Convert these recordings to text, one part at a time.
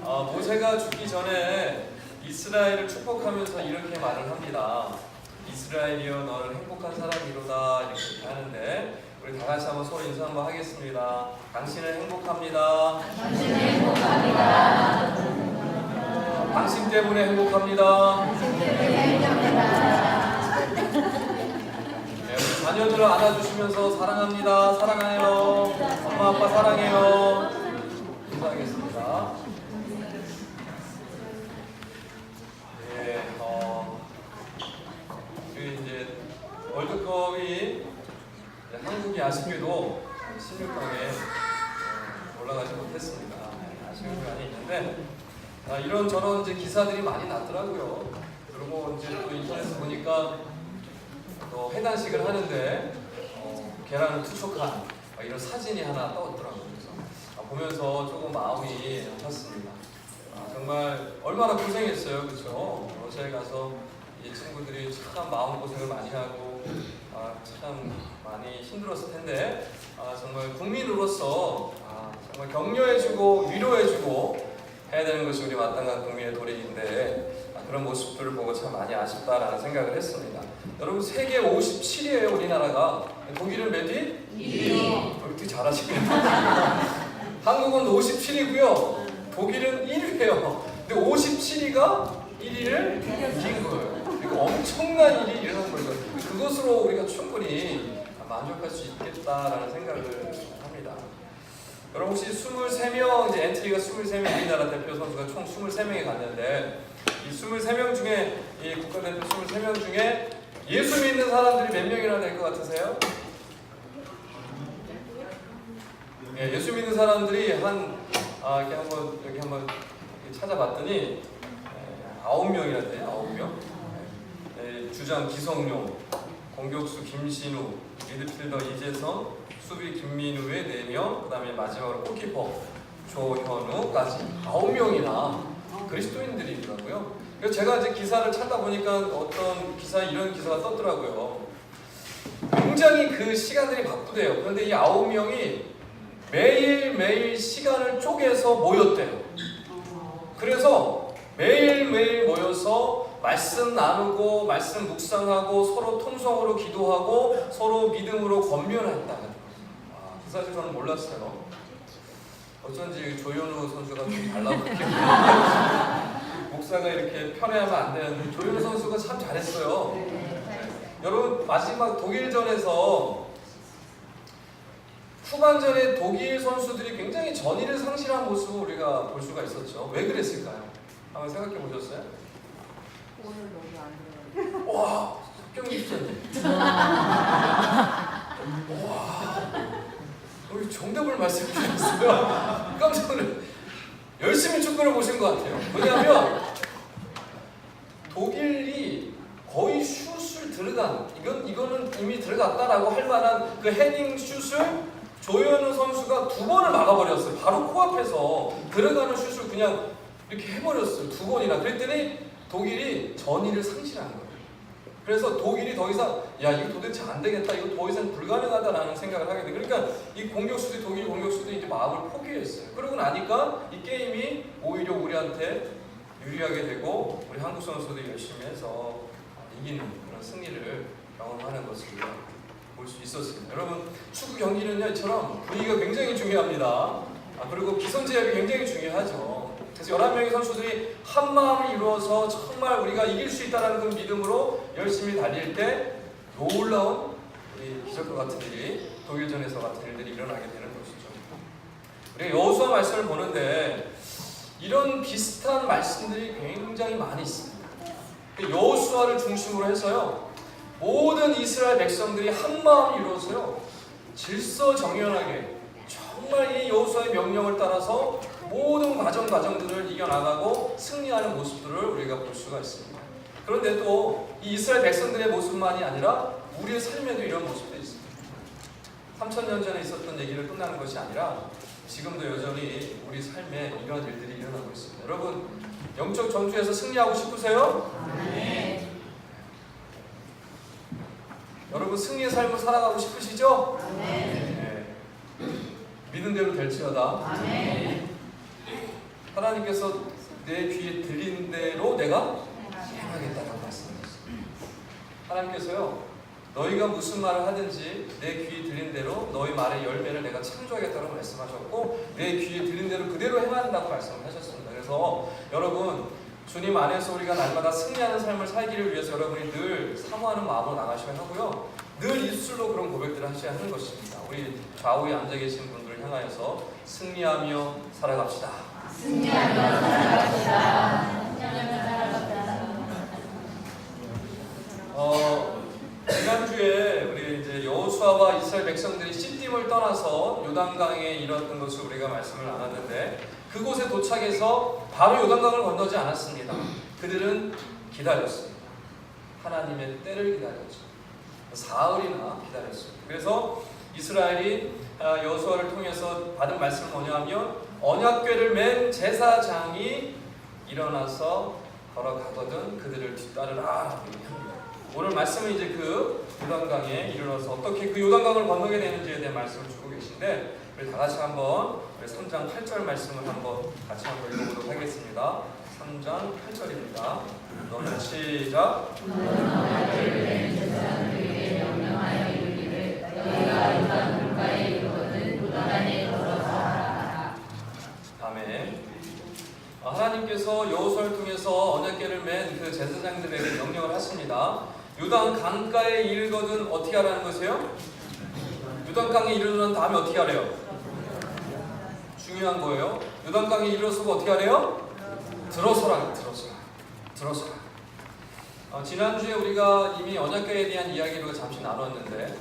모세가 죽기 전에 이스라엘을 축복하면서 이렇게 말을 합니다. 이스라엘이여 너는 행복한 사람이로다 이렇게 하는데 우리 다 같이 한번 서로 인사 한번 하겠습니다. 당신은 행복합니다. 당신은 행복합니다. 당신 때문에 행복합니다. 당신 때문에 행복합니다. 네, 우리 자녀들을 안아주시면서 사랑합니다. 사랑해요. 엄마 아빠 사랑해요. 인사하겠습니다. 네, 이제 월드컵이 한국이 아쉽게도 16강에 올라가지 못했습니다. 아쉬운 부분이 있는데 이런저런 이제 기사들이 많이 났더라고요. 그리고 이제 또 인터넷에 보니까 또 해단식을 하는데 계란을 투척한 이런 사진이 하나 떴더라고요. 그래서 보면서 조금 마음이 아팠습니다. 정말 얼마나 고생했어요, 그렇죠? 러시아에 가서 이 친구들이 참 마음 고생을 많이 하고 참 많이 힘들었을 텐데 정말 국민으로서 정말 격려해주고 위로해주고 해야 되는 것이 우리 마땅한 국민의 도리인데 그런 모습들을 보고 참 많이 아쉽다라는 생각을 했습니다. 여러분 세계 57위예요 우리나라가. 독일은 몇 위? 2위. 이렇게 잘하시네요. 한국은 57위고요. 독일은 1위예요. 근데 57위가 1위를 이긴 거예요. 그러니까 엄청난 일이 일어난 거예요. 그것으로 우리가 충분히 만족할 수 있겠다라는 생각을 합니다. 여러분 혹시 23명, 이제 엔트리가 23명, 우리나라 대표 선수가 총 23명이 갔는데 이 23명 중에, 이 국가대표 23명 중에 예수 믿는 사람들이 몇 명이나 될 것 같으세요? 예, 예수 믿는 사람들이 이렇게 한번 찾아봤더니 9명이나 돼요. 9명. 주장 기성용, 공격수 김신우, 미드필더 이재성, 수비 김민우의 4명, 그 다음에 마지막으로 골키퍼 조현우까지 9명이나 그리스도인들이더라고요. 그래서 제가 이제 기사를 찾다 보니까 어떤 이런 기사가 떴더라고요. 굉장히 그 시간들이 바쁘대요. 그런데 이 9명이 매일매일 시간을 쪼개서 모였대요. 그래서 매일매일 모여서 말씀 나누고 말씀 묵상하고 서로 통성으로 기도하고 서로 믿음으로 권면했다. 그 사실 저는 몰랐어요. 어쩐지 조현우 선수가 좀 달라붙게 목사가 이렇게 편애하면 안 되는데 조현우 선수가 참 잘했어요. 여러분 마지막 독일전에서 후반전에 독일 선수들이 굉장히 전의를 상실한 모습을 우리가 볼 수가 있었죠. 왜 그랬을까요? 한번 생각해 보셨어요? 오늘 너무 안 좋아요. 와, 석경이 있었네. 와, 우리 정답을 말씀해 주셨어요. 깜짝 놀랐어요. 열심히 축구를 보신 것 같아요. 왜냐하면 독일이 거의 슛을 들어간, 이거는 이미 들어갔다라고 할 만한 그 헤딩 슛을 조현우 선수가 2번을 막아버렸어요. 바로 코앞에서 들어가는 슛을 그냥 이렇게 해버렸어요. 2번이나. 그랬더니 독일이 전의를 상실한 거예요. 그래서 독일이 더 이상 이거 도대체 안 되겠다, 이거 더 이상 불가능하다라는 생각을 하게 돼요. 그러니까 이 공격수들, 독일 공격수들이 이제 마음을 포기했어요. 그러고 나니까 이 게임이 오히려 우리한테 유리하게 되고 우리 한국 선수들이 열심히 해서 이기는 그런 승리를 경험하는 것을 볼 수 있었습니다. 여러분 축구 경기는요 이처럼 분위기가 굉장히 중요합니다. 그리고 기선제압이 굉장히 중요하죠. 그래서 11명의 선수들이 한 마음을 이루어서 정말 우리가 이길 수 있다는 그 믿음으로 열심히 달릴 때 놀라운 우리 기적과 같은 일이 독일전에서 같은 일들이 일어나게 되는 것이죠. 우리가 여호수아 말씀을 보는데 이런 비슷한 말씀들이 굉장히 많이 있습니다. 여호수아를 중심으로 해서요 모든 이스라엘 백성들이 한 마음을 이루어서요 질서정연하게 정말 이 여호수아의 명령을 따라서 모든 과정들을 이겨나가고 승리하는 모습들을 우리가 볼 수가 있습니다. 그런데 또 이 이스라엘 백성들의 모습만이 아니라 우리의 삶에도 이런 모습들이 있습니다. 3000년 전에 있었던 얘기를 끝나는 것이 아니라 지금도 여전히 우리 삶에 이런 일들이 일어나고 있습니다. 여러분 영적 전투에서 승리하고 싶으세요? 네. 여러분 승리의 삶을 살아가고 싶으시죠? 네. 믿은 대로 될지어다. 아멘. 하나님께서 내 귀에 들린 대로 내가 행하겠다라고 말씀하셨어요. 하나님께서요, 너희가 무슨 말을 하든지 내 귀에 들린 대로 너희 말의 열매를 내가 창조하겠다고 말씀하셨고, 내 귀에 들린 대로 그대로 행한다고 말씀을 하셨습니다. 그래서 여러분, 주님 안에서 우리가 날마다 승리하는 삶을 살기를 위해서 여러분이 늘 사모하는 마음으로 나가셔야 하고요, 늘 입술로 그런 고백들을 하셔야 하는 것입니다. 우리 좌우에 앉아 계신 분들을 향하여서 승리하며 살아갑시다. 승리하며 살아갑시다. 승리하며 살아갑시다. 지난주에 우리 이제 여호수아와 이스라엘 백성들이 시딤을 떠나서 요단강에 이르렀던 것을 우리가 말씀을 나눴는데, 그곳에 도착해서 바로 요단강을 건너지 않았습니다. 그들은 기다렸습니다. 하나님의 때를 기다렸죠. 사흘이나 기다렸습니다. 그래서 이스라엘이 여호수아를 통해서 받은 말씀은 뭐냐면, 언약궤를 맨 제사장이 일어나서 걸어가거든 그들을 뒤따르라 라고 얘기합니다. 오늘 말씀은 이제 그 요단강에 이르러서 어떻게 그 요단강을 건너게 되는지에 대한 말씀을 주고 계신데, 우리 다 같이 한번 3장 8절 말씀을 한번 같이 한번 읽어보도록 하겠습니다. 3장 8절입니다. 너는 시작. 아멘. 하나님께서 여호수아를 통해서 언약궤를 맨 그 제사장들에게 명령을 하십니다. 요단 강가에 이르거든 어떻게 하라는 것이에요? 요단 강에 이르는 다음에 어떻게 하래요? 중요한 거예요. 요단 강에 이르러서 어떻게 하래요? 들어서라. 지난주에 우리가 이미 언약궤에 대한 이야기를 잠시 나눴는데,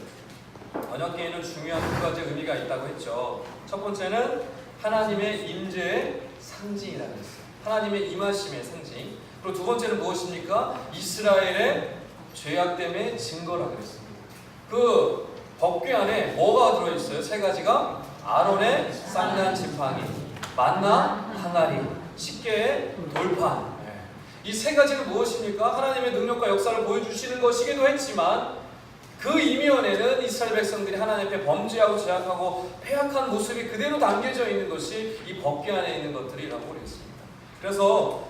언약궤에는 중요한 두 가지 의미가 있다고 했죠. 첫 번째는 하나님의 임재의 상징이라고 했어요. 하나님의 임하심의 상징. 그리고 두 번째는 무엇입니까? 이스라엘의 죄악됨의 증거라고 했습니다. 그 법궤 안에 뭐가 들어있어요? 세 가지가 아론의 쌍난 지팡이, 만나 항아리, 십계의 돌판. 이 세 가지는 무엇입니까? 하나님의 능력과 역사를 보여주시는 것이기도 했지만, 그 이면에는 이스라엘 백성들이 하나님 앞에 범죄하고 죄악하고 패악한 모습이 그대로 담겨져 있는 것이 이 법궤 안에 있는 것들이라고 그랬습니다. 그래서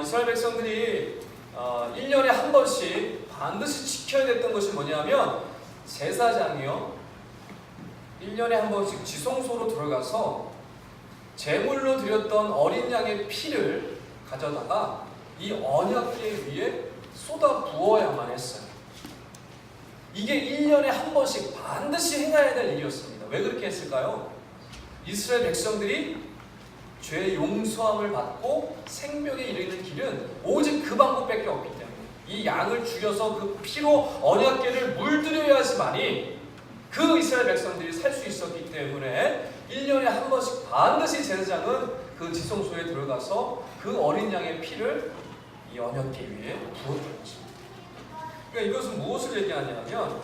이스라엘 백성들이 1년에 한 번씩 반드시 지켜야 됐던 것이 뭐냐면, 제사장이요 1년에 한 번씩 지성소로 들어가서 제물로 드렸던 어린 양의 피를 가져다가 이 언약궤 위에 쏟아 부어야만 했어요. 이게 1년에 한 번씩 반드시 행해야 될 일이었습니다. 왜 그렇게 했을까요? 이스라엘 백성들이 죄의 용서함을 받고 생명에 이르는 길은 오직 그 방법밖에 없기 때문에, 이 양을 죽여서 그 피로 언약궤를 물들여야지만이 그 이스라엘 백성들이 살 수 있었기 때문에 1년에 한 번씩 반드시 제사장은 그 지성소에 들어가서 그 어린 양의 피를 이 언약궤 위에 부었던 것입니다. 그러니까 이것은 무엇을 얘기하냐면,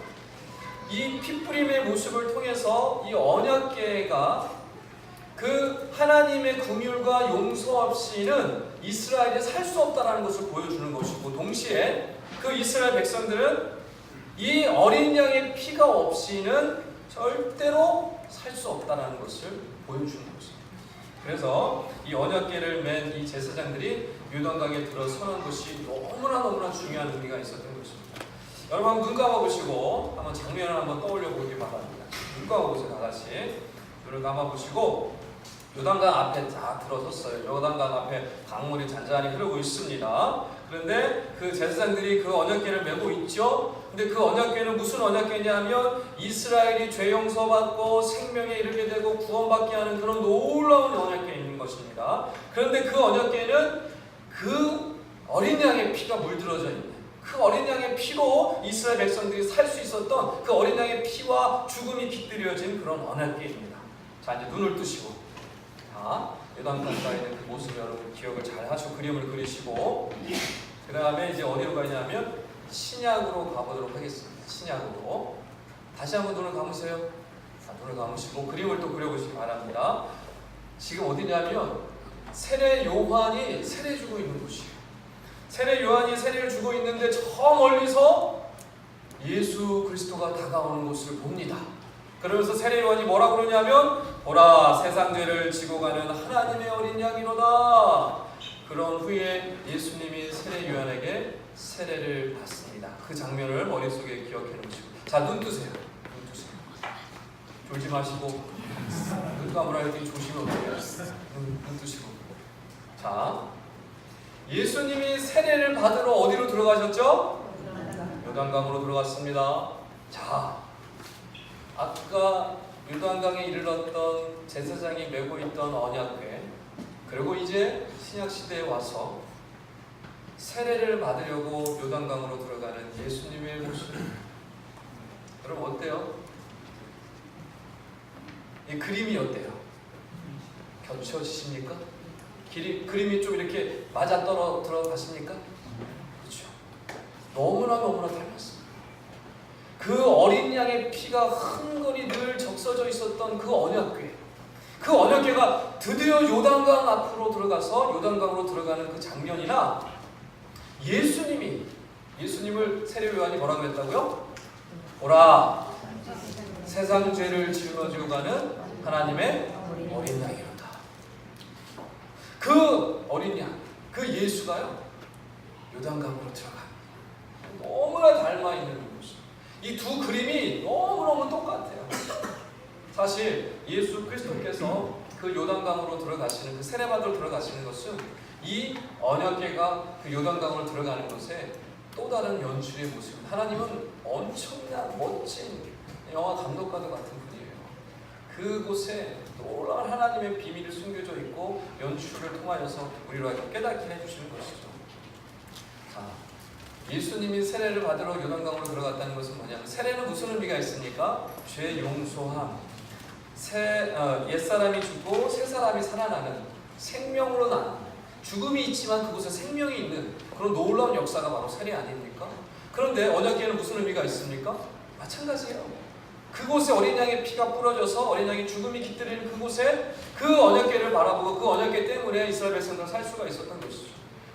이 피뿌림의 모습을 통해서 이 언약궤가 그 하나님의 긍휼과 용서 없이는 이스라엘이 살 수 없다는 것을 보여주는 것이고, 동시에 그 이스라엘 백성들은 이 어린 양의 피가 없이는 절대로 살 수 없다는 것을 보여주는 것입니다. 그래서 이 언약궤를 맨 이 제사장들이 요단강에 들어서는 것이 너무나 중요한 의미가 있었던 것입니다. 여러분 한번 눈 감아보시고 한번 장면을 한번 떠올려 보기 바랍니다. 눈 감아보세요. 다 같이 눈을 감아보시고, 요단강 앞에 딱 들어섰어요. 요단강 앞에 강물이 잔잔히 흐르고 있습니다. 그런데 그 제사장들이 그 언약궤를 메고 있죠. 근데 그 언약궤는 무슨 언약궤냐면, 이스라엘이 죄 용서받고 생명에 이르게 되고 구원받게 하는 그런 놀라운 언약궤인 것입니다. 그런데 그 언약궤는 그 어린 양의 피가 물들어져 있는, 그 어린 양의 피로 이스라엘 백성들이 살 수 있었던 그 어린 양의 피와 죽음이 깃들여진 그런 언약궤입니다. 자, 이제 눈을 뜨시고, 요단강가에 있는 그 모습을 여러분 기억을 잘 하시고 그림을 그리시고, 그 다음에 이제 어디로 가냐면 신약으로 가보도록 하겠습니다. 신약으로 다시 한번 눈을 감으세요. 자, 눈을 감으시고 그림을 또 그려보시기 바랍니다. 지금 어디냐면 세례 요한이 세례 주고 있는 곳이에요. 세례 요한이 세례를 주고 있는데 저 멀리서 예수 그리스도가 다가오는 것을 봅니다. 그러면서 세례 요한이 뭐라고 그러냐면, 보라 세상 죄를 지고 가는 하나님의 어린 양이로다. 그런 후에 예수님이 세례 요한에게 세례를 받습니다. 그 장면을 머릿속에 기억해 놓으시고, 자, 눈 뜨세요. 눈 뜨세요. 졸지 마시고 눈 감으라 이렇게 조심히 어떻게 눈 뜨시고. 자, 예수님이 세례를 받으러 어디로 들어가셨죠? 요단강으로 들어갔습니다. 자, 아까 요단강에 이르렀던 제사장이 메고 있던 언약궤, 그리고 이제 신약시대에 와서 세례를 받으려고 요단강으로 들어가는 예수님의 모습. 여러분 어때요? 이 그림이 어때요? 겹쳐지십니까? 그림이 좀 이렇게 맞아 들어가십니까? 그렇죠. 너무나 닮았습니다. 그 어린 양의 피가 흥건히 늘 적셔져 있었던 그 언약궤, 그 언약궤가 드디어 요단강 앞으로 들어가서 요단강으로 들어가는 그 장면이나 예수님을 세례 요한이 뭐라고 했다고요? 보라 세상 죄를 짊어지고 가는 하나님의 어린 양이로다. 그 어린 양, 그 예수가요 요단강으로 들어갑니다. 너무나 닮아있는 모습. 이 두 그림이 너무너무 똑같아요. 사실 예수 그리스도께서 그 요단강으로 들어가시는, 그 세례받으러 들어가시는 것은 이 언약궤가 그 요단강으로 들어가는 것에 또 다른 연출의 모습입니다. 하나님은 엄청난 멋진 영화 감독과도 같은 분이에요. 그곳에 놀라운 하나님의 비밀이 숨겨져 있고 연출을 통하여서 우리로 하여금 깨닫게 해주시는 것이죠. 자, 예수님이 세례를 받으러 요단강으로 들어갔다는 것은 뭐냐면, 세례는 무슨 의미가 있습니까? 죄 용서함, 옛사람이 죽고 새사람이 살아나는, 생명으로 나는, 죽음이 있지만 그곳에 생명이 있는 그런 놀라운 역사가 바로 세례 아닙니까? 그런데 언약궤에는 무슨 의미가 있습니까? 마찬가지예요. 그곳에 어린 양의 피가 뿌려져서 어린 양의 죽음이 깃들이는 그곳에 그 언약궤를 바라보고 그 언약궤 때문에 이스라엘 백성들은 살 수가 있었던 것이죠.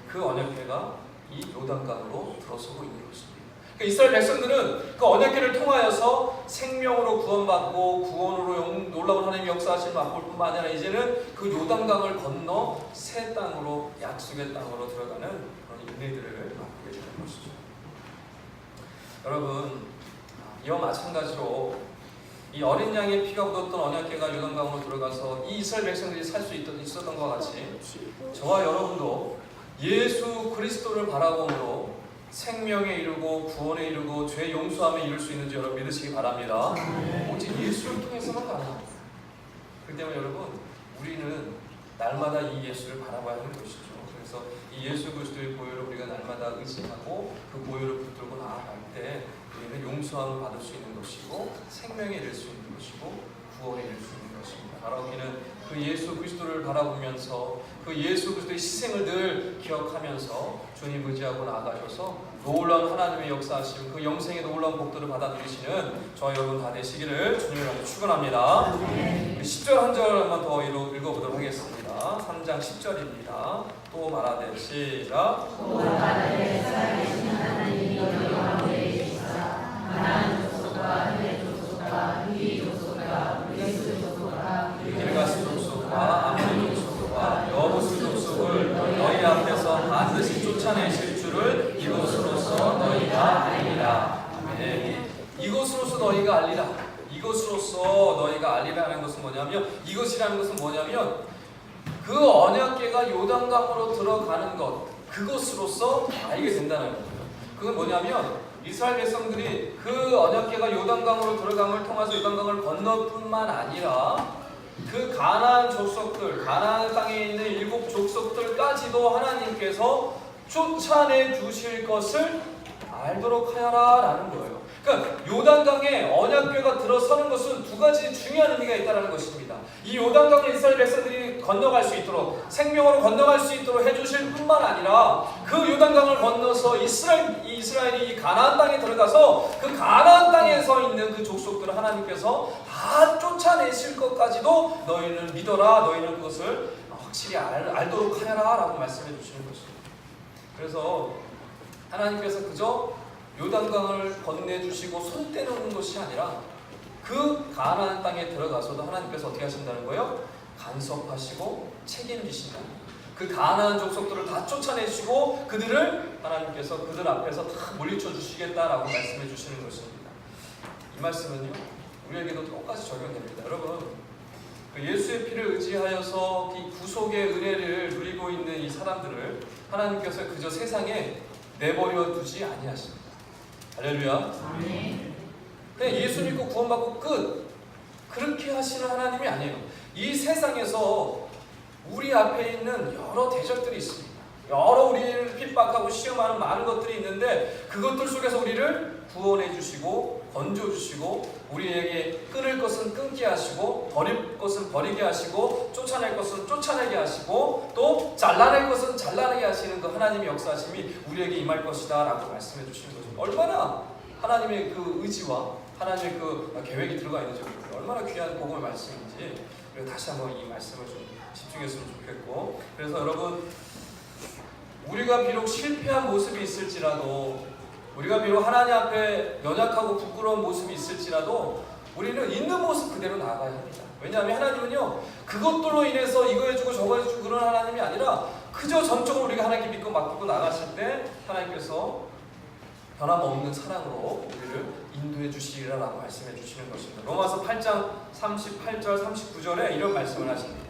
그 언약궤가 이 요단강으로 들어서고 있는 것입니다. 그러니까 이스라엘 백성들은 그 언약궤를 통하여서 생명으로 구원받고 구원으로 놀라운 하나님의 역사하심을 맛볼 뿐만 아니라 이제는 그 요단강을 건너 새 땅으로, 약속의 땅으로 들어가는 그런 인내들을 맡게 되는 것이죠. 여러분, 이와 마찬가지로 이 어린 양의 피가 묻었던 언약궤가 요단강으로 들어가서 이 이스라엘 백성들이 살 수 있었던 것과 같이 저와 여러분도 예수 그리스도를 바라봄으로 생명에 이르고 구원에 이르고 죄 용서함에 이룰 수 있는지 여러분 믿으시기 바랍니다. 오직 예수를 통해서만 가능합니다. 그렇기 때문에 여러분, 우리는 날마다 이 예수를 바라봐야 하는 것이죠. 그래서 이 예수 그리스도의 보혈을 우리가 날마다 의지하고 그 보혈을 붙들고 나아갈 때 우리는 용서함을 받을 수 있는 것이고 생명에 이를 수 있는 것이고 구원에 이를 수 있는 것입니다. 바로 우리는 그 예수 그리스도를 바라보면서 그 예수 그리스도의 희생을 늘 기억하면서 주님 의지하고 나아가셔서 놀라운 하나님의 역사하시고 그 영생의 놀라운 복들을 받아 누리시는 저와 여러분 다 되시기를 주님을 축원합니다. 10절 한 절 한번 더 읽어보도록 하겠습니다. 3장 10절입니다. 또 말하되 시작. 또 말하되 살아계신 하나님이 너희 가운데 계시사 하나님 조소가 해 조소가 위 조소가 예수 조소가 길가스 족속과 아모리 족속과 여부스 족속을 너희 앞에서 반드시 쫓아내실 줄을 이것으로서 너희가 알리라. 아멘. 이것으로서 너희가 알리라. 이것으로서 너희가 알리라는 것은 뭐냐면, 이것이라는 것은 뭐냐면 그 언약궤가 요단강으로 들어가는 것, 그것으로서 알게 된다는 거예요. 그건 뭐냐면 이스라엘 백성들이 그 언약궤가 요단강으로 들어감을 통해서 요단강을 건널 뿐만 아니라 그 가나안 족속들, 가나안 땅에 있는 7 족속들까지도 하나님께서 쫓아내 주실 것을 알도록 하여라라는 거예요. 그러니까 요단강에 언약궤가 들어서는 것은 두 가지 중요한 의미가 있다는 것입니다. 이 요단강을 이스라엘 백성들이 건너갈 수 있도록, 생명으로 건너갈 수 있도록 해주실 뿐만 아니라 그 요단강을 건너서 이스라엘이 이 가나안 땅에 들어가서 그 가나안 땅에 서 있는 그 족속들을 하나님께서 다 쫓아내실 것까지도 너희는 믿어라, 너희는 그것을 확실히 알도록 하여라 라고 말씀해 주시는 것입니다. 그래서 하나님께서 그저 요단강을 건네주시고 손 떼놓는 것이 아니라 그 가나안 땅에 들어가서도 하나님께서 어떻게 하신다는 거예요? 간섭하시고 책임지신다는 거예요. 그 가나안 족속들을 다 쫓아내시고 그들을 하나님께서 그들 앞에서 다 물리쳐 주시겠다라고 말씀해 주시는 것입니다. 이 말씀은요 우리에게도 똑같이 적용됩니다. 여러분 그 예수의 피를 의지하여서 이 구속의 은혜를 누리고 있는 이 사람들을 하나님께서 그저 세상에 내버려 두지 아니하십니다. 할렐루야. 아멘. 그냥 예수 믿고 구원받고 끝 그렇게 하시는 하나님이 아니에요. 이 세상에서 우리 앞에 있는 여러 대적들이 있습니다. 여러 우리를 핍박하고 시험하는 많은 것들이 있는데 그것들 속에서 우리를 구원해 주시고 건져 주시고 우리에게 끊을 것은 끊게 하시고 버릴 것은 버리게 하시고 쫓아낼 것은 쫓아내게 하시고 또 잘라낼 것은 잘라내게 하시는 그 하나님의 역사하심이 우리에게 임할 것이다 라고 말씀해 주시는 거죠. 얼마나 하나님의 그 의지와 하나님의 그 계획이 들어가 있는지 얼마나 귀한 복음의 말씀인지 다시 한번 이 말씀을 좀 집중했으면 좋겠고 그래서 여러분 우리가 비록 실패한 모습이 있을지라도 우리가 비록 하나님 앞에 연약하고 부끄러운 모습이 있을지라도 우리는 있는 모습 그대로 나아가야 합니다. 왜냐하면 하나님은요 그것들로 인해서 이거 해주고 저거 해주고 그런 하나님이 아니라 그저 전적으로 우리가 하나님께 믿고 맡기고 나갔을 때 하나님께서 변함없는 사랑으로 우리를 인도해 주시리라라고 말씀해 주시는 것입니다. 로마서 8장 38절 39절에 이런 말씀을 하십니다.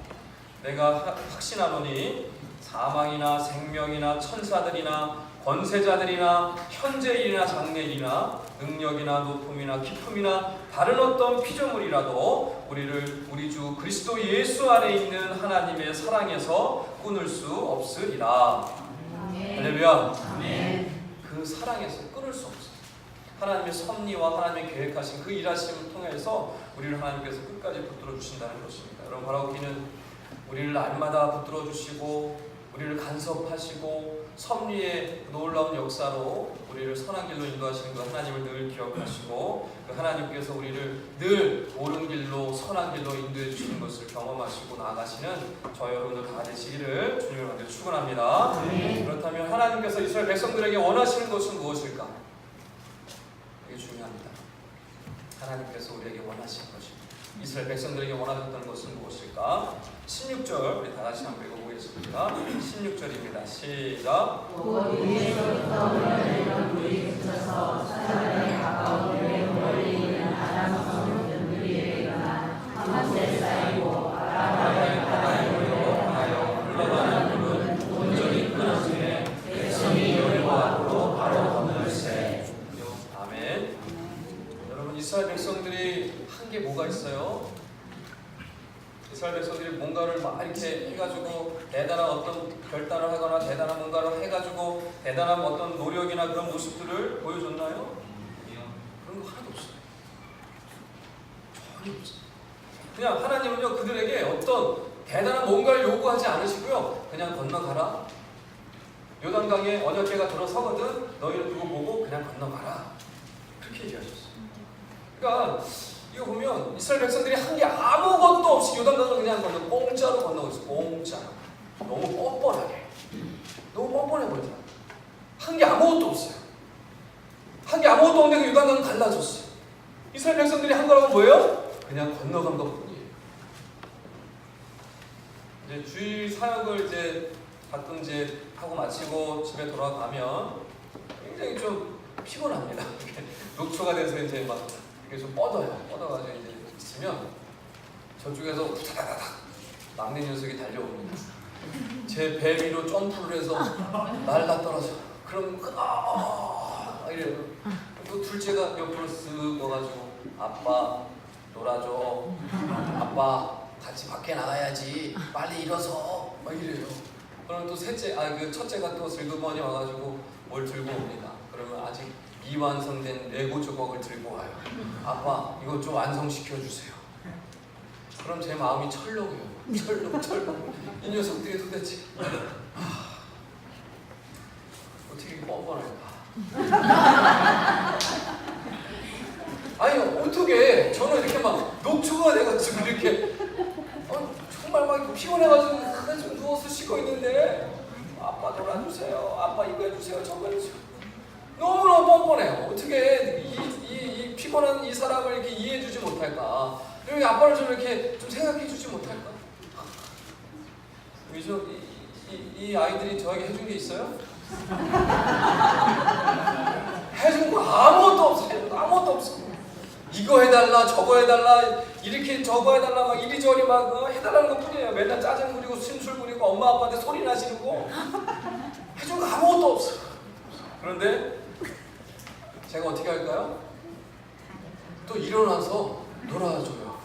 내가 확신하노니 사망이나 생명이나 천사들이나 권세자들이나 현재일이나 장래일이나 능력이나 높음이나 깊음이나 다른 어떤 피조물이라도 우리를 우리 주 그리스도 예수 안에 있는 하나님의 사랑에서 끊을 수 없으리라. 할렐루야. 그 사랑에서 끊을 수 없어요. 하나님의 섭리와 하나님의 계획하신 그 일하심을 통해서 우리를 하나님께서 끝까지 붙들어 주신다는 것입니다. 여러분 바로 우리는 우리를 날마다 붙들어 주시고 우리를 간섭하시고 섭리의 놀라운 역사로 우리를 선한 길로 인도하시는 그 하나님을 늘 기억하시고 그 하나님께서 우리를 늘 옳은 길로 선한 길로 인도해 주시는 것을 경험하시고 나아가시는 저희 여러분들 다 되시기를 주님을 만나 축원합니다. 그렇다면 하나님께서 이스라엘 백성들에게 원하시는 것은 무엇일까? 이게 중요합니다. 하나님께서 우리에게 원하시는 것입니다. 이스라엘 백성들에게 원하셨던 것은 무엇일까? 16절 우리 다 같이 한번 읽어보겠습니다. 16절입니다. 시작. 위에서부터 흘러내리는 물이 그쳐서 사자에 가까운 물에 멀리 있는 아람 성읍들이 일어나 한번에 쌓이고 바다에 모여 흘러가는 물은 온전히 끊어지매 백성이 여리고 앞으로 바로 건널세. 아멘. 여러분 이스라엘 백성들이 한 게 뭐가 있어요? 이스라엘 백성들이 뭔가를 막 이렇게 해가지고 대단한 어떤 결단을 하거나 대단한 뭔가를 해가지고 대단한 어떤 노력이나 그런 모습들을 보여줬나요? 그런 거 하나도 없어요. 전혀 없어요. 그냥 하나님은요 그들에게 어떤 대단한 뭔가를 요구하지 않으시고요 그냥 건너가라. 요단강에 언약궤가 들어서거든 너희는 그거 보고 그냥 건너가라. 그렇게 얘기하셨어요. 그러니까 이거 보면 이스라엘 백성들이 한 게 아무것도 없이 요단강을 그냥 공짜로 건너고 있어요. 공짜로. 너무 뻔뻔하게. 너무 뻔뻔해 보이더라. 한 게 아무것도 없어요. 한 게 아무것도 없는데 그 요단강은 갈라졌어요. 이스라엘 백성들이 한 거라고 뭐예요? 그냥 건너간 것 뿐이에요. 이제 주일 사역을 이제 가끔 이제 하고 마치고 집에 돌아가면 굉장히 좀 피곤합니다. 녹초가 돼서 이제 막 이게 좀 뻗어요. 뻗어가지고 이제 있으면 저쪽에서 후다다닥 막내 녀석이 달려옵니다. 제 배 위로 점프를 해서 날라 떨어져. 그럼 이래요. 또 둘째가 옆으로 쓱 와가지고 아빠 놀아줘. 아빠 같이 밖에 나가야지. 빨리 일어서. 막 이래요. 그럼 또 셋째, 그 첫째가 또 슬그머니 와가지고 뭘 들고 옵니다. 그러면 아직 미완성된 레고 조각을 들고 와요. 아빠 이거 좀 완성시켜 주세요. 그럼 제 마음이 철렁해요. 철렁. 이 녀석들이 도대체 어떻게 이렇게 뻔뻔할까? 아니 어떻게 저는 이렇게 막 녹초가 돼가지고 이렇게 정말 막 피곤해가지고 좀 누워서 쉬고 있는데 아빠 놀아주세요. 아빠 이거 해주세요. 저거 해주세요. 너무너무 뻔뻔해요. 어떻게 이 피곤한 이 사람을 이렇게 이해해주지 못할까? 그리고 아빠를 좀 이렇게 좀 생각해주지 못할까? 이 아이들이 저에게 해준 게 있어요? 해준 거 아무것도 없어요. 아무것도 없어. 이거 해달라, 저거 해달라, 이렇게 저거 해달라, 막 이리저리 막 해달라는 것 뿐이에요. 맨날 짜증 부리고 심술 부리고 엄마 아빠한테 소리 나시는 거 해준 거 아무것도 없어. 그런데 제가 어떻게 할까요? 또 일어나서 놀아줘요.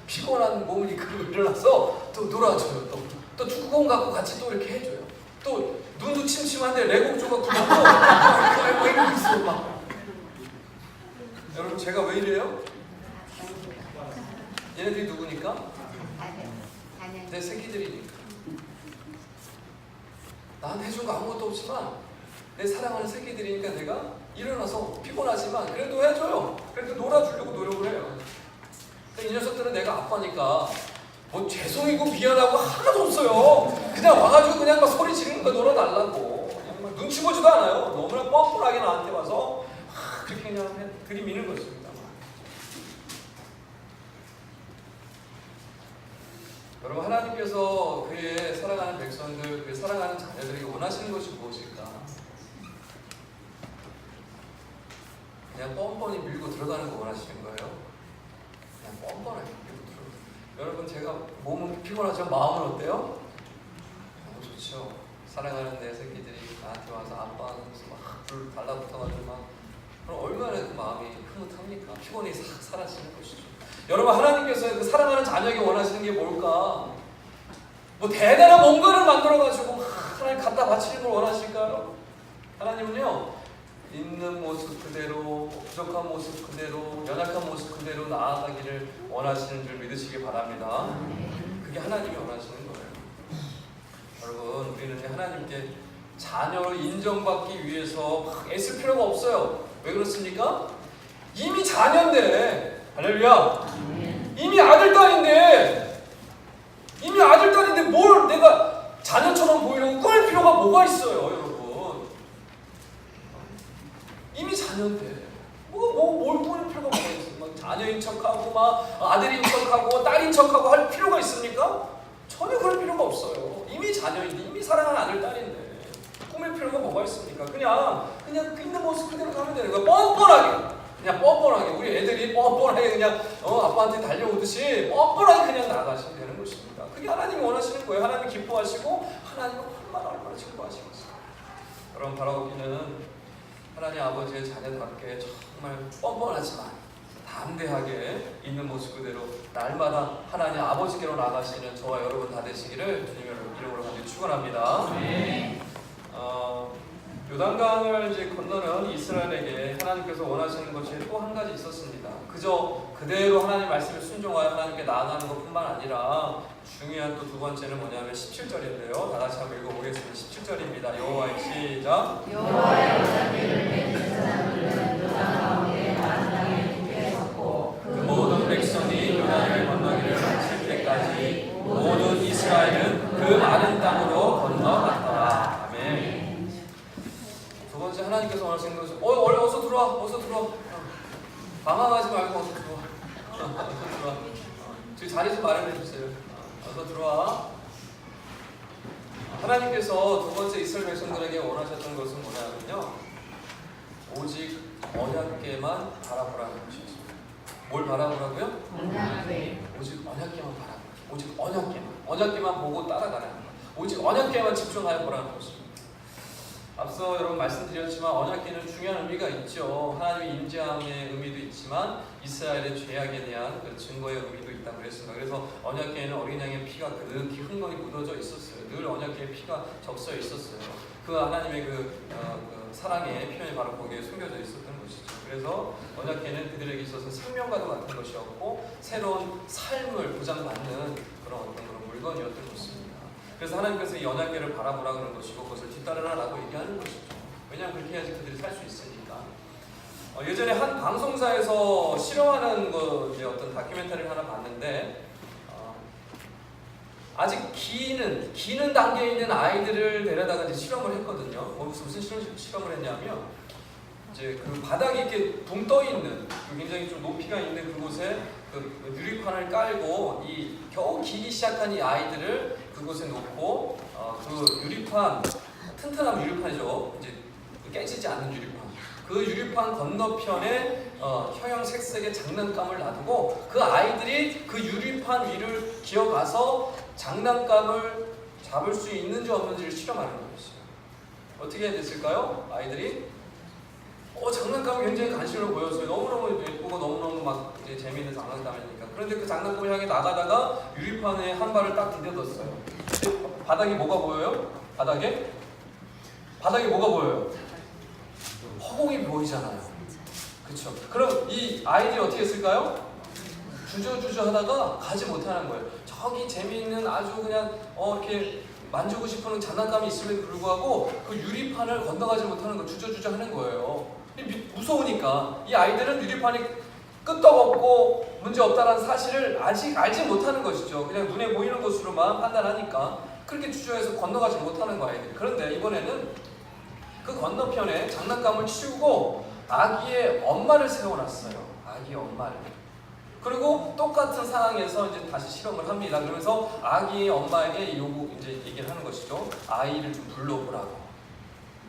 피곤한 몸을 이끌고 일어나서 또 놀아줘요. 또 축구공 갖고 같이 또 이렇게 해줘요. 또 눈도 침침한데 레고 조각 굴려도 막 이러고 있어 막. 여러분 제가 왜 이래요? 얘네들이 누구니까? 내 새끼들이니까. 나한테 해준 거 아무것도 없지만 내 사랑하는 새끼들이니까 내가 일어나서 피곤하지만 그래도 해줘요. 그래도 놀아주려고 노력을 해요. 이 녀석들은 내가 아빠니까 뭐 죄송이고 미안하고 하나도 없어요. 그냥 와가지고 그냥 막 소리 지르는 거 놀아달라고. 그냥 막 눈치 보지도 않아요. 너무나 뻔뻔하게 나한테 와서 그렇게 그냥 들이미는 것입니다. 여러분 하나님께서 그의 사랑하는 백성들, 그의 사랑하는 자녀들에게 원하시는 것이 무엇일까? 그냥 뻔뻔히 밀고 들어가는 거 원하시는 거예요? 그냥 뻔뻔하게 밀고 들어가요. 여러분 제가 몸은 피곤하지만 마음은 어때요? 너무 좋죠. 사랑하는 내 새끼들이 나한테 와서 아빠 하면서 막 불 달라붙어가지고 막 그럼 얼마나 그 마음이 흐뭇합니까? 피곤이 싹 사라지는 것이죠. 여러분 하나님께서 그 사랑하는 자녀에게 원하시는 게 뭘까? 뭐 대단한 뭔가를 만들어가지고 하나님 갖다 바치는 걸 원하실까요? 하나님은요 있는 모습 그대로, 부족한 모습 그대로, 연약한 모습 그대로 나아가기를 원하시는 줄 믿으시기 바랍니다. 그게 하나님이 원하시는 거예요. 여러분 우리는 하나님께 자녀로 인정받기 위해서 막 애쓸 필요가 없어요. 왜 그렇습니까? 이미 자녀인데, 할렐루야. 이미 아들 딸인데 뭘 내가 자녀처럼 보이려고 꾸밀 필요가 뭐가 있어요, 여러분? 이미 자녀인데 뭘 꾸밀 필요가 뭐가 있어요? 막 자녀인 척하고 막 아들인 척하고 딸인 척하고 할 필요가 있습니까? 전혀 그럴 필요가 없어요. 이미 자녀인데, 이미 사랑하는 아들 딸인데 꾸밀 필요가 뭐가 있습니까? 그냥 있는 모습 그대로 가면 되는 거예요. 뻔뻔하게 우리 애들이 뻔뻔하게 그냥 아빠한테 달려오듯이 뻔뻔하게 그냥 나가시면 되는 것입니다. 그게 하나님이 원하시는 거예요. 하나님이 기뻐하시고 하나님은 얼마나 즐거워하시겠어요. 여러분 바라보기는 하나님 아버지의 자녀답게 정말 뻔뻔하지만 담대하게 있는 모습 그대로 날마다 하나님 아버지께로 나가시는 저와 여러분 다 되시기를 주님의 이름으로 간절히 축원합니다. 요단강을 이제 건너는 이스라엘에게 하나님께서 원하시는 것이 또 한 가지 있었습니다. 그저 그대로 하나님 말씀에 순종하여 하나님께 나아가는 것뿐만 아니라 중요한 또 두 번째는 뭐냐면 17절인데요. 다 같이 한번 읽어보겠습니다. 17절입니다. 여호와의 시작. 여호와의 여자들을 맺은 사람들은 요단 가운데 마른 땅에 굳게 섰고 그 모든 백성이 요단을 건너기를 마칠 때까지 모든 이스라엘은 그 마른 땅으로 건너갔더라. 아멘. 두 번째 하나님께서 원하시는 것은 어서 들어와. 방황하지 말고 어서 들어와. 저기 자리 좀 마련해 주세요. 어서 들어와. 하나님께서 두 번째 이스라엘 백성들에게 원하셨던 것은 뭐냐면요, 오직 언약궤만 바라보라는 것이었습니다. 뭘 바라보라고요? 오직 언약궤만 바라보라. 오직 언약궤만 보고 따라가라는 것. 오직 언약궤만 집중하여 보라는 것입니다. 앞서 여러분 말씀드렸지만 언약궤는 중요한 의미가 있죠. 하나님의 임재함의 의미도 있지만 이스라엘의 죄악에 대한 그 증거의 의미도 있다고 그랬습니다. 그래서 언약궤에는 어린 양의 피가 그득히 흥건히 묻어져 있었어요. 늘 언약궤에 피가 적셔 있었어요. 그 하나님의 그 사랑의 표현이 바로 거기에 숨겨져 있었던 것이죠. 그래서 언약궤는 그들에게 있어서 생명과도 같은 것이었고 새로운 삶을 보장받는 그런 물건이었던 것입니다. 그래서 하나님께서 이 언약궤를 바라보라 그런 것이고 그것을 뒤따르라라고 얘기하는 것이죠. 왜냐하면 그렇게 해야지 그들이 살 수 있으니까. 예전에 한 방송사에서 실험하는 어떤 다큐멘터리를 하나 봤는데 아직 기는 단계에 있는 아이들을 데려다가 이제 실험을 했거든요. 무슨 실험을 했냐면 이제 그 바닥이 이렇게 붕 떠 있는 굉장히 좀 높이가 있는 그곳에 그 유리판을 깔고 이 겨우 기기 시작한 이 아이들을 그곳에 놓고 그 유리판 튼튼한 유리판이죠. 이제 깨지지 않는 유리판. 그 유리판 건너편에 형형색색의 장난감을 놔두고 그 아이들이 그 유리판 위를 기어가서 장난감을 잡을 수 있는지 없는지를 실험하는 거였어요. 어떻게 됐을까요? 아이들이 장난감이 굉장히 관심을 보였어요. 너무너무 예쁘고 너무너무 막 이제 재미있는 장난감이니까. 그런데 그 장난감을 향해 나가다가 유리판에 한 발을 딱 디뎌뒀어요. 바닥에 뭐가 보여요? 바닥에 뭐가 보여요? 허공이 보이잖아요. 그렇죠? 그럼 이 아이들이 어떻게 했을까요? 주저주저 하다가 가지 못하는 거예요. 저기 재미있는 아주 그냥 이렇게 만지고 싶은 장난감이 있음에도 불구하고 그 유리판을 건너가지 못하는 거 주저주저 하는 거예요. 무서우니까 이 아이들은 유리판이 끄떡없고 문제없다는 사실을 아직 알지 못하는 것이죠. 그냥 눈에 보이는 것으로만 판단하니까 그렇게 주저해서 건너가지 못하는 거 아이들이. 그런데 이번에는 그 건너편에 장난감을 치우고 아기의 엄마를 세워놨어요. 아기의 엄마를. 그리고 똑같은 상황에서 이제 다시 실험을 합니다. 그러면서 아기의 엄마에게 이제 얘기를 하는 것이죠. 아이를 좀 불러보라고.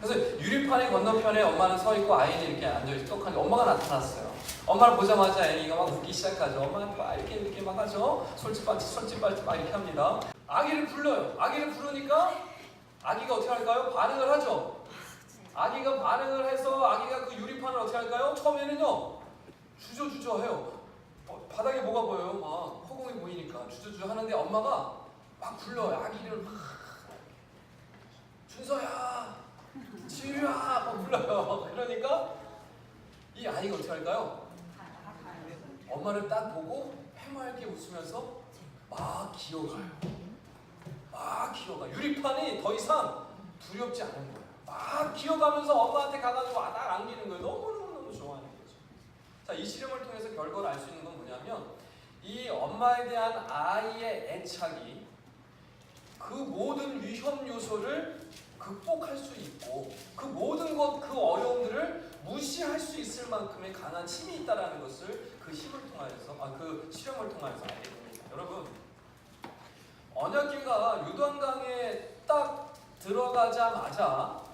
그래서 유리판의 건너편에 엄마는 서 있고 아이는 이렇게 앉아있고 똑같이 엄마가 나타났어요. 엄마를 보자마자 애기가 막 웃기 시작하죠. 엄마는 막 이렇게 막 하죠. 솔직발짓 막 이렇게 합니다. 아기를 불러요. 아기를 부르니까 아기가 어떻게 할까요? 반응을 하죠. 아기가 반응을 해서 아기가 그 유리판을 어떻게 할까요? 처음에는요 주저주저 해요. 바닥에 뭐가 보여요? 막 허공이 보이니까 주저주저 하는데 엄마가 막 불러요. 아기를 막 준서야, 지유야 막 불러요. 그러니까 이 아이가 어떻게 할까요? 엄마를 딱 보고 해맑게 웃으면서 막 기어가요. 막 기어가. 유리판이 더 이상 두렵지 않은 거예요. 막 기어가면서 엄마한테 가가지고 딱 안기는 거예요. 너무너무 좋아하는 거죠. 자, 이 실험을 통해서 결과를 알 수 있는 건 뭐냐면 이 엄마에 대한 아이의 애착이 그 모든 위험 요소를 극복할 수 있고 그 모든 그 어려움들을 무시할 수 있을 만큼의 강한 힘이 있다는 것을 그 힘을 통하여서 그 실험을 통하여서 알게 됩니다. 여러분, 언약궤가 요단강에 딱 들어가자마자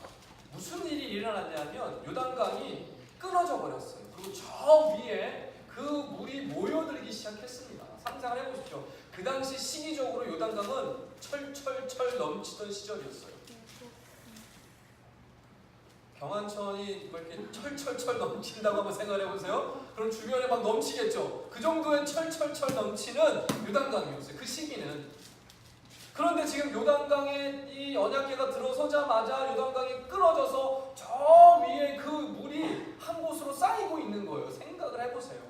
무슨 일이 일어났냐면 요단강이 끊어져 버렸어요. 그리고 저 위에 그 물이 모여들기 시작했습니다. 상상을 해보십시오. 그 당시 시기적으로 요단강은 철철철 넘치던 시절이었어요. 경안천이 뭐 이렇게 철철철 넘친다고 한번 생각해 보세요. 그럼 주변에 막 넘치겠죠. 그 정도의 철철철 넘치는 요단강이었어요. 그 시기는. 그런데 지금 요단강에 이 언약궤가 들어서자마자 요단강이 끊어져서 저 위에 그 물이 한 곳으로 쌓이고 있는 거예요. 생각을 해보세요.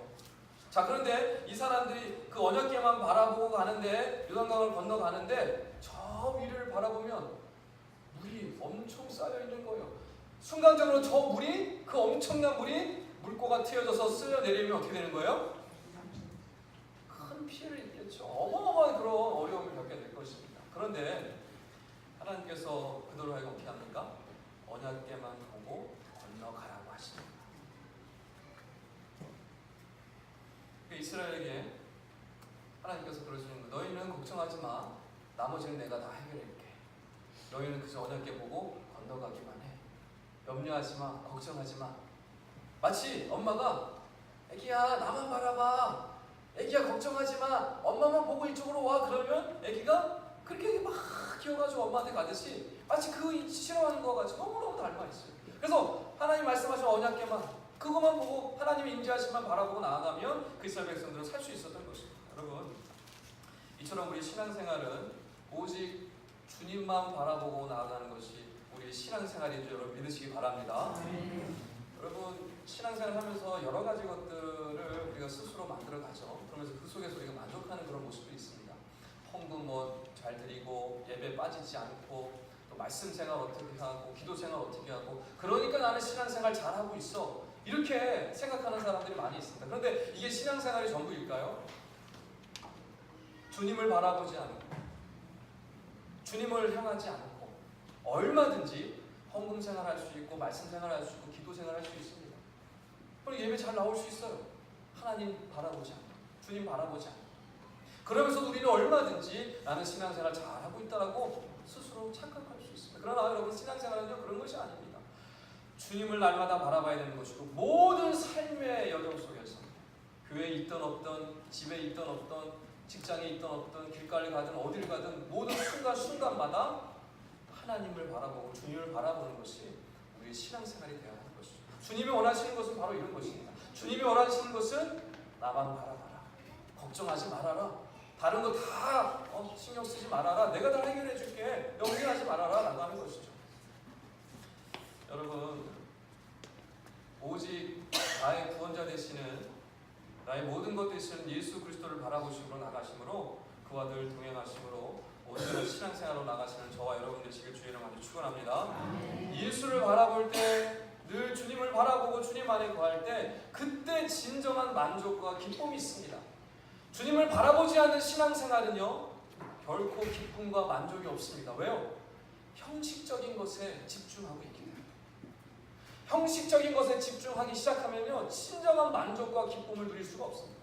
자, 그런데 이 사람들이 그 언약궤만 바라보고 가는데 요단강을 건너가는데 저 위를 바라보면 물이 엄청 쌓여 있는 거예요. 순간적으로 저 물이, 그 엄청난 물이 물꼬가 튀어져서 쓸려 내리면 어떻게 되는 거예요? 큰 피해를 입겠죠. 어마어마한 그런 어려움을 겪게 될 것입니다. 그런데 하나님께서 그대로 하여금 어떻게 합니까? 언약궤만 보고 건너가라고 하십니다. 이스라엘에게 하나님께서 그러시는 거예요. 너희는 걱정하지 마. 나머지는 내가 다 해결해줄게. 너희는 그저 언약궤 보고 건너가기만 해. 염려하지 마. 걱정하지 마. 마치 엄마가 애기야 나만 바라봐. 애기야 걱정하지 마. 엄마만 보고 이쪽으로 와. 그러면 애기가 그렇게 막 기어가지고 엄마한테 가듯이 마치 그 싫어하는 거 같이 너무너무 닮아 있어요. 그래서 하나님 말씀하신 언약궤만 그것만 보고 하나님의 임재하심만 바라보고 나아가면 그 이스라엘 백성들은 살 수 있었던 것입니다. 여러분, 이처럼 우리 신앙생활은 오직 주님만 바라보고 나아가는 것이 우리의 신앙생활인 줄 여러분 믿으시기 바랍니다. 여러분, 신앙생활 하면서 여러 가지 것들을 우리가 스스로 만들어가죠. 그러면서 그 속에서 우리가 만족하는 그런 모습도 있습니다. 헌금 잘 드리고 예배 빠지지 않고 또 말씀 생활 어떻게 하고 기도 생활 어떻게 하고 그러니까 나는 신앙생활 잘하고 있어. 이렇게 생각하는 사람들이 많이 있습니다. 그런데 이게 신앙생활이 전부일까요? 주님을 바라보지 않고 주님을 향하지 않고 얼마든지 헌금 생활할 수 있고 말씀 생활할 수 있고 기도 생활할 수 있습니다. 그리고 예배 잘 나올 수 있어요. 하나님 바라보지 않고 주님 바라보지 않고 그러면서 우리는 얼마든지 나는 신앙생활 잘하고 있다라고 스스로 착각할 수 있습니다. 그러나 여러분 신앙생활은요 그런 것이 아닙니다. 주님을 날마다 바라봐야 되는 것이고 모든 삶의 여정 속에서 교회에 있던 없던 집에 있던 없던 직장에 있던 없던 길가를 가든 어디를 가든 모든 순간순간마다 하나님을 바라보고 주님을 바라보는 것이 우리의 신앙생활이 되어야 하는 것이죠. 주님이 원하시는 것은 바로 이런 것입니다. 주님이 원하시는 것은 나만 바라봐라. 걱정하지 말아라. 다른 거 다 신경 쓰지 말아라. 내가 다 해결해 줄게. 염려하지 말아라. 라고 하는 것이죠. 여러분 오직 나의 구원자 되시는 나의 모든 것 되시는 예수 그리스도를 바라보심으로 나가심으로 그와 늘 동행하심으로 온전한 신앙생활로 나가시는 저와 여러분들 되시길 주의 이름으로 축원합니다. 예수를 바라볼 때 늘 주님을 바라보고 주님 안에 거할 때 그때 진정한 만족과 기쁨이 있습니다. 주님을 바라보지 않는 신앙생활은요 결코 기쁨과 만족이 없습니다. 왜요? 형식적인 것에 집중하고 있기 때문에. 형식적인 것에 집중하기 시작하면요 진정한 만족과 기쁨을 누릴 수가 없습니다.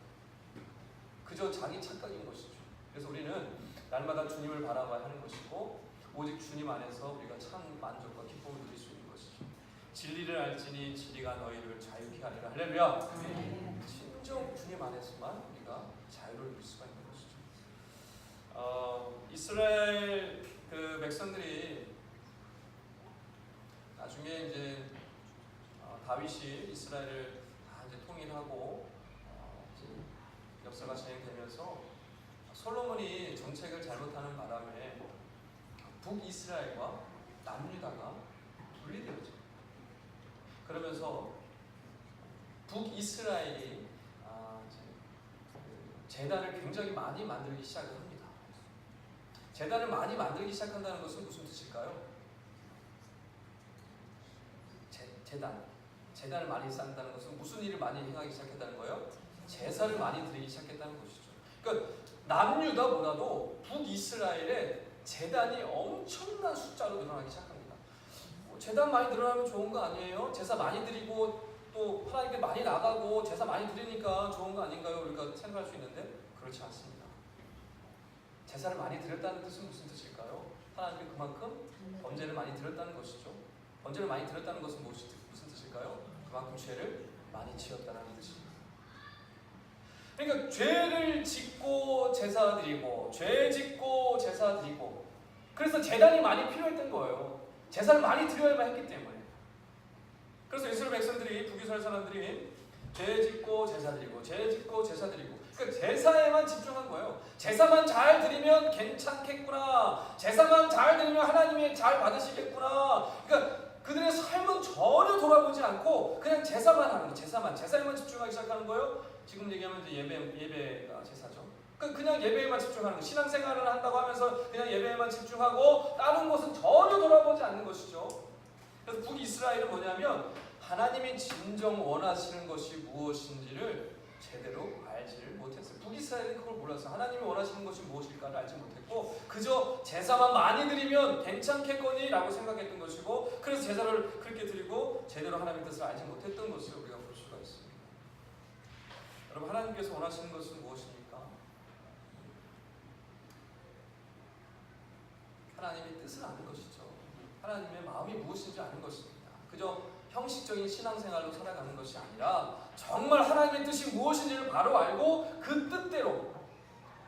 그저 자기 착각인 것이죠. 그래서 우리는 날마다 주님을 바라봐야 하는 것이고 오직 주님 안에서 우리가 참 만족과 기쁨을 누릴 수 있는 것이죠. 진리를 알지니 진리가 너희를 자유케 하리라. 할렐루야. 진정 주님 안에서만 우리가 자유를 누릴 수가 있는 것이죠. 이스라엘 그 백성들이 나중에 이제 다윗이 이스라엘을 다 이제 통일하고 이제 역사가 진행되면서 솔로몬이 정책을 잘못하는 바람에 북이스라엘과 남유다가 분리되었죠. 그러면서 북이스라엘이 제단을 굉장히 많이 만들기 시작을 합니다. 제단을 많이 만들기 시작한다는 것은 무슨 뜻일까요? 제단을 많이 쌓는다는 것은 무슨 일을 많이 행하기 시작했다는 거예요? 제사를 많이 드리기 시작했다는 것이죠. 그러니까 남유다보다도 북이스라엘의 제단이 엄청난 숫자로 늘어나기 시작합니다. 제단 많이 늘어나면 좋은 거 아니에요? 제사 많이 드리고 또 하나님께 많이 나가고 제사 많이 드리니까 좋은 거 아닌가요? 우리가 생각할 수 있는데 그렇지 않습니다. 제사를 많이 드렸다는 뜻은 무슨 뜻일까요? 하나님께 그만큼 번제를 많이 드렸다는 것이죠. 번제를 많이 드렸다는 것은 무슨 뜻일까요? 그만큼 죄를 많이 지었다는 뜻입니다. 그러니까 죄를 짓고 제사 드리고 죄 짓고 제사 드리고 그래서 제단이 많이 필요했던 거예요. 제사를 많이 드려야만 했기 때문에. 그래서 이스라엘 백성들이 북이스라엘 사람들이 죄 짓고 제사 드리고 죄 짓고 제사 드리고 그러니까 제사에만 집중한 거예요. 제사만 잘 드리면 괜찮겠구나. 제사만 잘 드리면 하나님이 잘 받으시겠구나. 그러니까 그들의 삶은 전혀 돌아보지 않고 그냥 제사만 하는 거예요. 제사에만 집중하기 시작하는 거예요. 지금 얘기하면 이제 예배가 제사죠. 그냥 예배에만 집중하는 거예요. 신앙생활을 한다고 하면서 그냥 예배에만 집중하고 다른 것은 전혀 돌아보지 않는 것이죠. 그래서 북이스라엘은 뭐냐면 하나님이 진정 원하시는 것이 무엇인지를 제대로 알지를 못했어요. 북이스라엘은 그걸 몰랐어요. 하나님이 원하시는 것이 무엇일까를 알지 못했고 그저 제사만 많이 드리면 괜찮겠거니 라고 생각했던 것이고 그래서 제사를 그렇게 드리고 제대로 하나님의 뜻을 알지 못했던 것을 우리가 볼 수가 있습니다. 여러분 하나님께서 원하시는 것은 무엇입니까? 하나님의 뜻을 아는 것이죠. 하나님의 마음이 무엇인지 아는 것입니다. 그저 형식적인 신앙생활로 살아가는 것이 아니라 정말 하나님의 뜻이 무엇인지를 바로 알고 그 뜻대로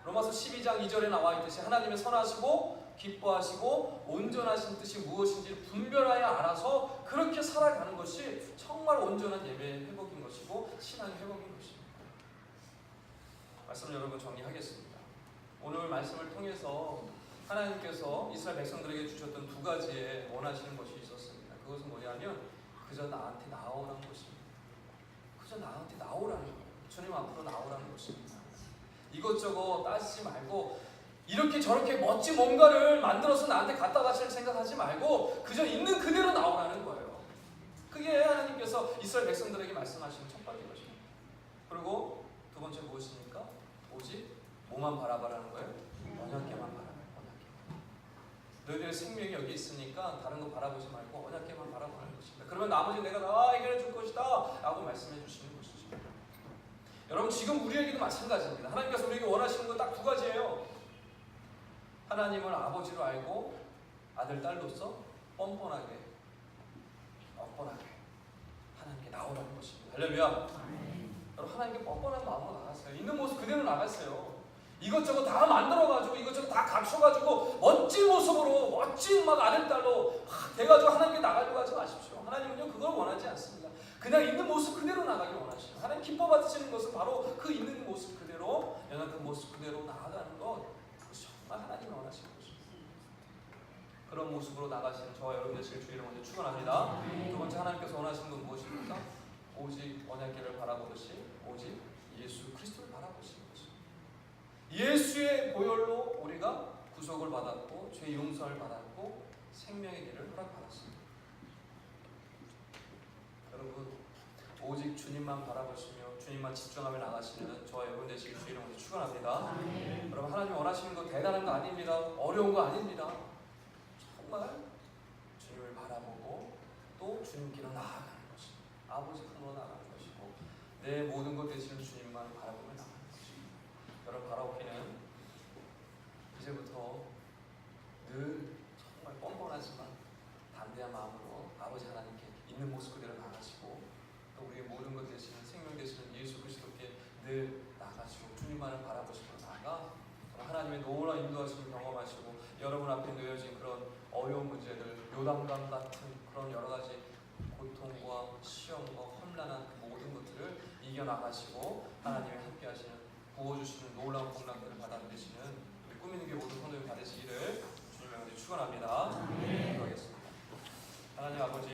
로마서 12장 2절에 나와 있듯이 하나님의 선하시고 기뻐하시고 온전하신 뜻이 무엇인지를 분별하여 알아서 그렇게 살아가는 것이 정말 온전한 예배의 회복인 것이고 신앙의 회복인 것입니다. 말씀을 여러분 정리하겠습니다. 오늘 말씀을 통해서 하나님께서 이스라엘 백성들에게 주셨던 두 가지의 원하시는 것이 있었습니다. 그것은 뭐냐면 그저 나한테 나오라는 것입니다. 그저 나한테 나오라는 거예요. 주님 앞으로 나오라는 것입니다. 이것저것 따지지 말고 이렇게 저렇게 멋진 뭔가를 만들어서 나한테 갖다 바칠 생각하지 말고 그저 있는 그대로 나오라는 거예요. 그게 하나님께서 이스라엘 백성들에게 말씀하시는 첫 번째 것입니다. 그리고 두 번째 무엇입니까? 오직 뭐만 바라봐라는 거예요? 언약궤만 바라봐요. 언약궤. 너희들의 생명이 여기 있으니까 다른 거 바라보지 말고 언약궤만 것입니다. 그러면 나머지 내가 다 해결해 줄 것이다 라고 말씀해 주시는 것이죠. 여러분 지금 우리에게도 마찬가지입니다. 하나님께서 우리에게 원하시는 건 딱 두 가지예요. 하나님을 아버지로 알고 아들, 딸로서 뻔뻔하게 하나님께 나오라는 것입니다. 할렐루야. 여러분 하나님께 뻔뻔한 마음으로 나갔어요. 있는 모습 그대로 나갔어요. 이것저것 다 만들어가지고 이것저것 다 갖춰가지고 멋진 모습으로 멋진 막 아들, 딸로 돼가지고 하나님께 나가려고 하지 마십시오. 하나님은요 그걸 원하지 않습니다. 그냥 있는 모습 그대로 나가길 원하시죠. 하나님 기뻐 받으시는 것은 바로 그 있는 모습 그대로, 연약한 모습 그대로 나아가는 것, 그것이 정말 하나님이 원하시는 것입니다. 그런 모습으로 나가시는 저와 여러분 되실 주의를 먼저 축원합니다. 두 번째 하나님께서 원하시는 건 무엇입니까? 오직 언약궤를 바라보듯이 오직 예수 그리스도를 바라보시는 것입니다. 예수의 보혈로 우리가 구속을 받았고 죄 용서를 받았고 생명의 길을 허락받았습니다. 여러분 오직 주님만 바라보시며 주님만 집중하며 나가시는 저와 여러분 되시길 주의를 먼저 축원합니다. 여러분 하나님 원하시는 거 대단한 거 아닙니다. 어려운 거 아닙니다. 정말 주님을 바라보고 또 주님께로 나아가는 것입니다. 아버지 품으로 나가는 것이고 내 모든 것 되시는 주님만 바라보며 나가는 것입니다. 여러분 바라보기는 이제부터 늘 정말 뻔뻔하지만 담대한 마음으로 아버지 하나님께 있는 모습 그대로 나가시고 또 우리의 모든 것 되시는 생명 되시는 예수 그리스도께 늘 나가시고 주님만을 바라보시고 나가 하나님의 놀라운 인도하심을 경험하시고 여러분 앞에 놓여진 그런 어려운 문제들, 요단강 같은 그런 여러 가지 고통과 시험과 험난한 그 모든 것들을 이겨나가시고 하나님의 함께 하시는 부어주시는 놀라운 복락들을 받아들이시는 우리 꿈있는 게 모든 성도님 받으시기를 주님의 은혜 축원합니다. 기도하겠습니다. 하나님 아버지